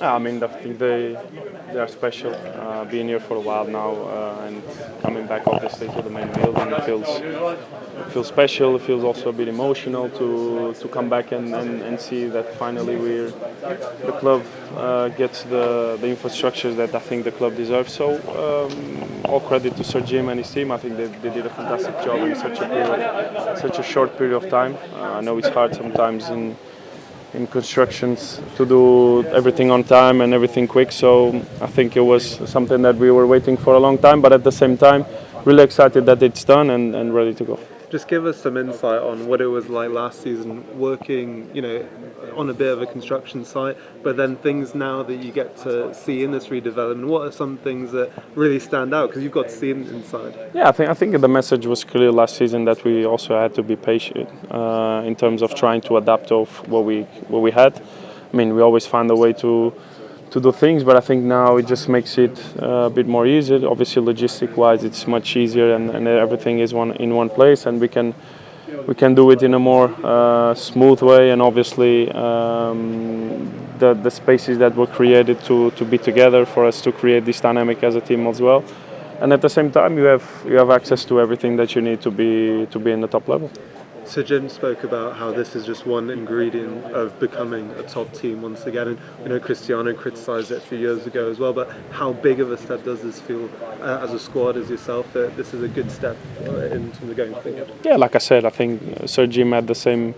Yeah, I mean, I think they are special. Being here for a while now and coming back obviously to the main building, it feels special. It feels also a bit emotional to come back and see that finally the club gets the infrastructures that I think the club deserves. So all credit to Sir Jim and his team. I think they did a fantastic job in such a short period of time. I know it's hard sometimes in constructions to do everything on time and everything quick. So I think it was something that we were waiting for a long time, but at the same time, really excited that it's done and ready to go. Just give us some insight on what it was like last season working, on a bit of a construction site, but then things now that you get to see in this redevelopment. What are some things that really stand out because you've got to see it inside? Yeah, I think the message was clear last season that we also had to be patient in terms of trying to adapt of what we had. I mean, we always find a way to do things, but I think now it just makes it a bit more easier. Obviously, logistic-wise, it's much easier, and everything is in one place, and we can do it in a more smooth way. And obviously, the spaces that were created to be together for us to create this dynamic as a team as well. And at the same time, you have access to everything that you need to be in the top level. So Jim spoke about how this is just one ingredient of becoming a top team once again, and Cristiano criticised it a few years ago as well. But how big of a step does this feel as a squad, as yourself, that this is a good step in terms of going forward? Yeah, like I said, I think Sir Jim had the same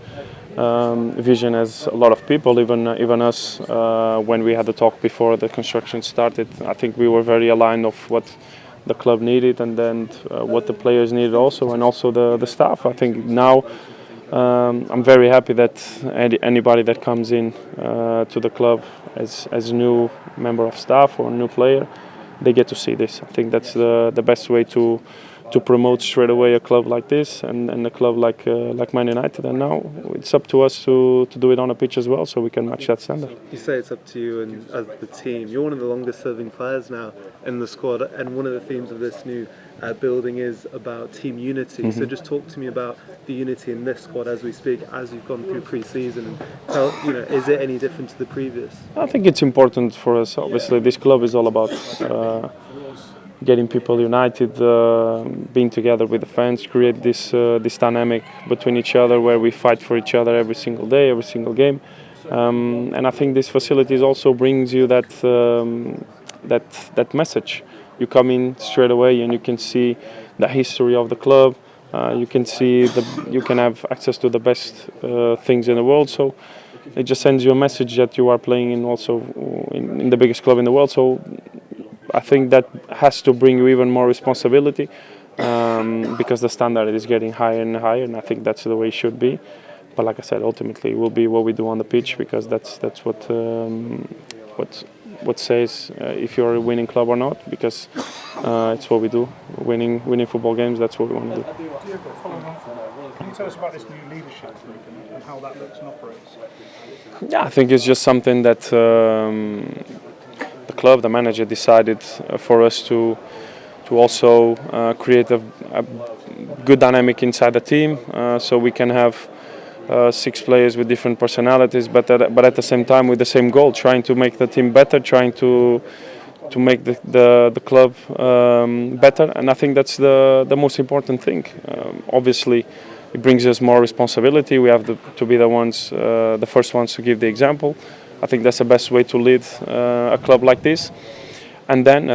vision as a lot of people, even us. When we had the talk before the construction started, I think we were very aligned of what the club needed and then what the players needed also, and also the staff. I think now I'm very happy that anybody that comes in to the club as a new member of staff or a new player, they get to see this. I think that's the best way to promote straight away a club like this and a club like Man United. And now it's up to us to do it on a pitch as well, so we can match that standard. You say it's up to you and as the team. You're one of the longest serving players now in the squad, and one of the themes of this new building is about team unity. So just talk to me about the unity in this squad as we speak, as you've gone through pre-season, and tell, is it any different to the previous? I think it's important for us. Obviously, this club is all about getting people united, being together with the fans, create this dynamic between each other where we fight for each other every single day, every single game. And I think this facilities also brings you that message. You come in straight away and you can see the history of the club. You can have access to the best things in the world. So it just sends you a message that you are playing in the biggest club in the world. So I think that has to bring you even more responsibility because the standard is getting higher and higher, and I think that's the way it should be. But like I said, ultimately it will be what we do on the pitch, because that's what says if you're a winning club or not, because it's what we do. Winning football games, that's what we want to do. Can you tell us about this new leadership and how that looks and operates? Yeah, I think it's just something that the club, the manager, decided for us to also create a good dynamic inside the team, so we can have 6 players with different personalities, but at the same time with the same goal, trying to make the team better, trying to make the club better. And I think that's the most important thing. Obviously, it brings us more responsibility. We have to be the first ones to give the example. I think that's the best way to lead a club like this. And then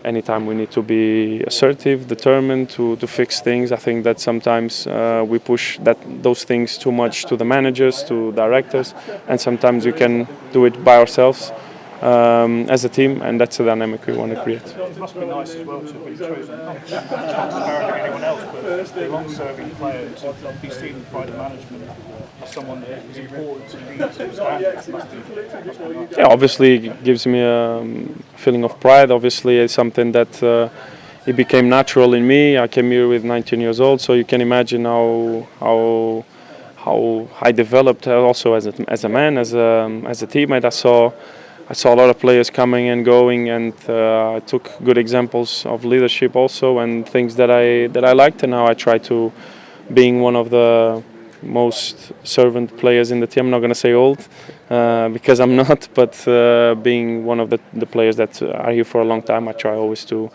anytime we need to be assertive, determined to fix things. I think that sometimes we push those things too much to the managers, to directors, and sometimes we can do it by ourselves as a team, and that's the dynamic we want to create. It must be nice as well to be chosen, not disparaging anyone else, but the long-serving player to be seen by the management as someone that is important to lead to standards. Must be nice. Yeah, obviously it gives me a feeling of pride. Obviously it's something that it became natural in me. I came here with 19 years old, so you can imagine how I developed also as a man, as a teammate. I saw a lot of players coming and going, and I took good examples of leadership also, and things that I liked, and now I try to being one of most servant players in the team. I'm not going to say old because I'm not, but being one of the players that are here for a long time, I try always to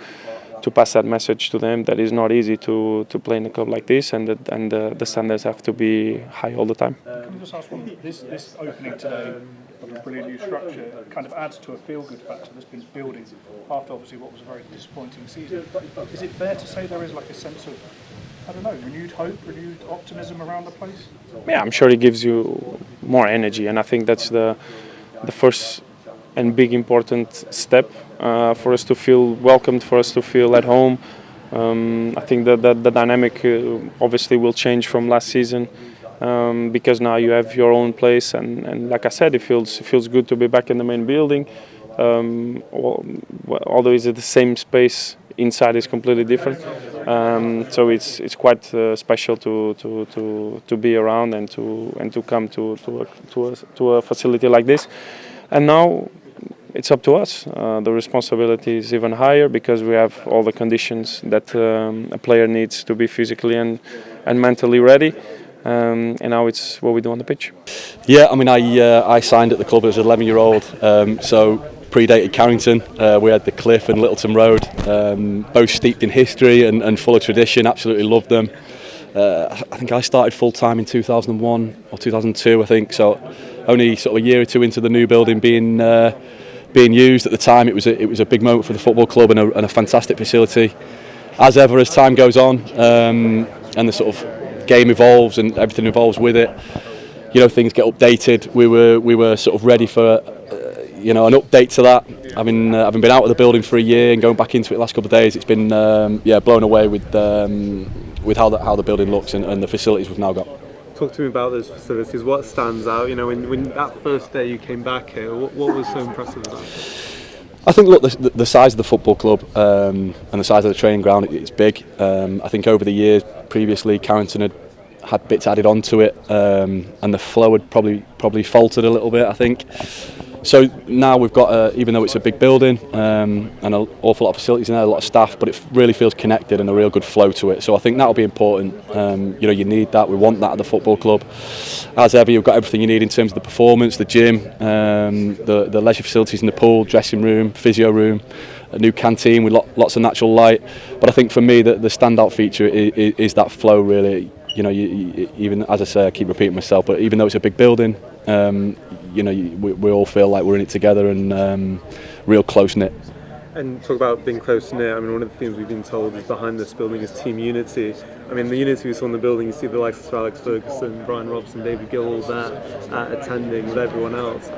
pass that message to them that it's not easy to play in a club like this, and the standards have to be high all the time. Can you just ask one? This opening today of a brilliant new structure kind of adds to a feel-good factor that's been building after obviously what was a very disappointing season. Is it fair to say there is like a sense of, I don't know, renewed hope, renewed optimism around the place? Yeah, I'm sure it gives you more energy, and I think that's the first and big important step for us to feel welcomed, for us to feel at home. I think that the dynamic obviously will change from last season because now you have your own place, and like I said, it feels good to be back in the main building. Although it's the same space, inside is completely different. So it's quite special to be around and to come to a facility like this. And now it's up to us. The responsibility is even higher because we have all the conditions that a player needs to be physically and mentally ready. And now it's what we do on the pitch. Yeah, I mean, I signed at the club as an 11-year-old, so predated Carrington. We had the Cliff and Littleton Road, both steeped in history and full of tradition. Absolutely loved them. I think I started full time in 2001 or 2002, I think. So only sort of a year or two into the new building being used. At the time, it was a big moment for the football club and a fantastic facility. As ever, as time goes on and the sort of game evolves and everything evolves with it, you know, things get updated. We were sort of ready for an update to that. Having been out of the building for a year and going back into it the last couple of days, it's been blown away with how the building looks and the facilities we've now got. Talk to me about those facilities. What stands out? You know, when that first day you came back here, what was so impressive about it? I think, look, the size of the football club and the size of the training ground, it's big. I think over the years previously, Carrington had bits added onto it, and the flow had probably faltered a little bit, I think. So now we've got, even though it's a big building and an awful lot of facilities in there, a lot of staff, but it really feels connected and a real good flow to it. So I think that'll be important. You need that. We want that at the football club. As ever, you've got everything you need in terms of the performance, the gym, the leisure facilities in the pool, dressing room, physio room, a new canteen with lots of natural light. But I think for me, the standout feature is that flow, really. You know, even as I say, I keep repeating myself, but even though it's a big building, we all feel like we're in it together and real close knit. And talk about being close knit. I mean, one of the things we've been told is behind this building is team unity. I mean, the unity we saw in the building, you see the likes of Sir Alex Ferguson, Brian Robson, David Gill, all there attending with everyone else.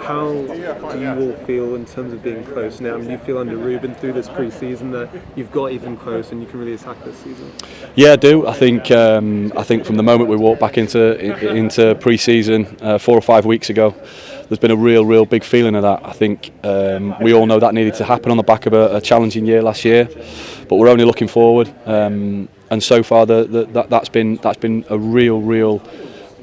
How do you all feel in terms of being close knit? I mean, do you feel under Ruben through this pre-season that you've got even close and you can really attack this season? Yeah, I do. I think from the moment we walked back into pre-season 4 or 5 weeks ago, there's been a real big feeling of that. I think we all know that needed to happen on the back of a challenging year last year, but we're only looking forward. And so far, that's been a real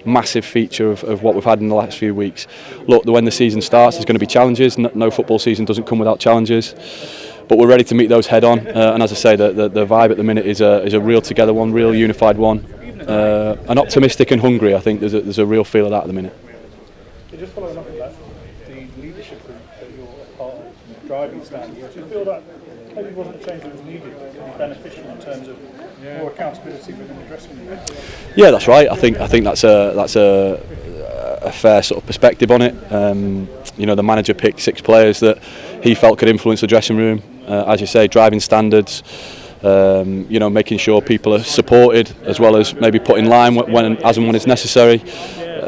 massive feature of what we've had in the last few weeks. Look, when the season starts, there's going to be challenges. No football season doesn't come without challenges, but we're ready to meet those head on. And as I say, the vibe at the minute is a real together one, real unified one, and optimistic and hungry. I think there's a real feel of that at the minute. Just following up on that, the leadership group that you're a part of, driving standards, do you feel that maybe wasn't a change that was needed, but could be beneficial in terms of more accountability within the dressing room? Yeah, that's right. I think that's a fair sort of perspective on it. The manager picked 6 players that he felt could influence the dressing room. As you say, driving standards. Making sure people are supported as well as maybe put in line when it's necessary.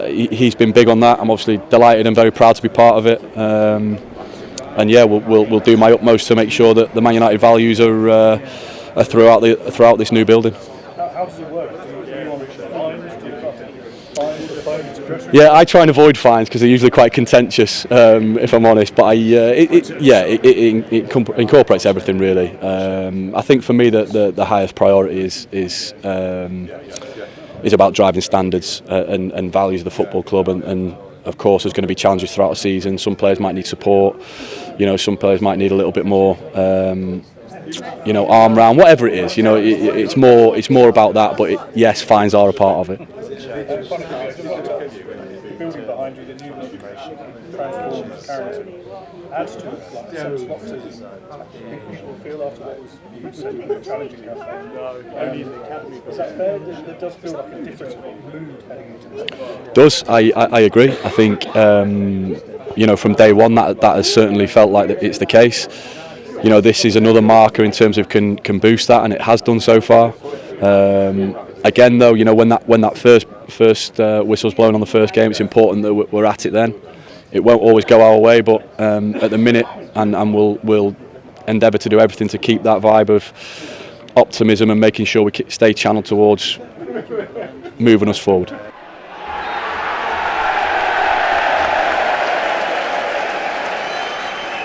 He's been big on that. I'm obviously delighted and very proud to be part of it. We'll do my utmost to make sure that the Man United values are throughout this new building. How does it work? Do you want fines? Do you cut fines for the fines to dress? Yeah, I try and avoid fines because they're usually quite contentious, if I'm honest. But it incorporates everything really. I think for me the highest priority is about driving standards and values of the football club, and of course there's going to be challenges throughout the season. Some players might need support, some players might need a little bit more arm round, whatever it is. It's more about that, but yes, fines are a part of it. The building behind you, the new transformed Carrington, adds to it like sense of optimism. People feel after what was challenging cafe. Only in the academy. Is that fair? There does feel like a different mood heading into this. Does I agree. I think from day one that has certainly felt like it's the case. This is another marker in terms of can boost that, and it has done so far. Again, though, when that first whistle's blown on the first game, it's important that we're at it then. It won't always go our way, but at the minute, and we'll endeavour to do everything to keep that vibe of optimism and making sure we stay channeled towards moving us forward.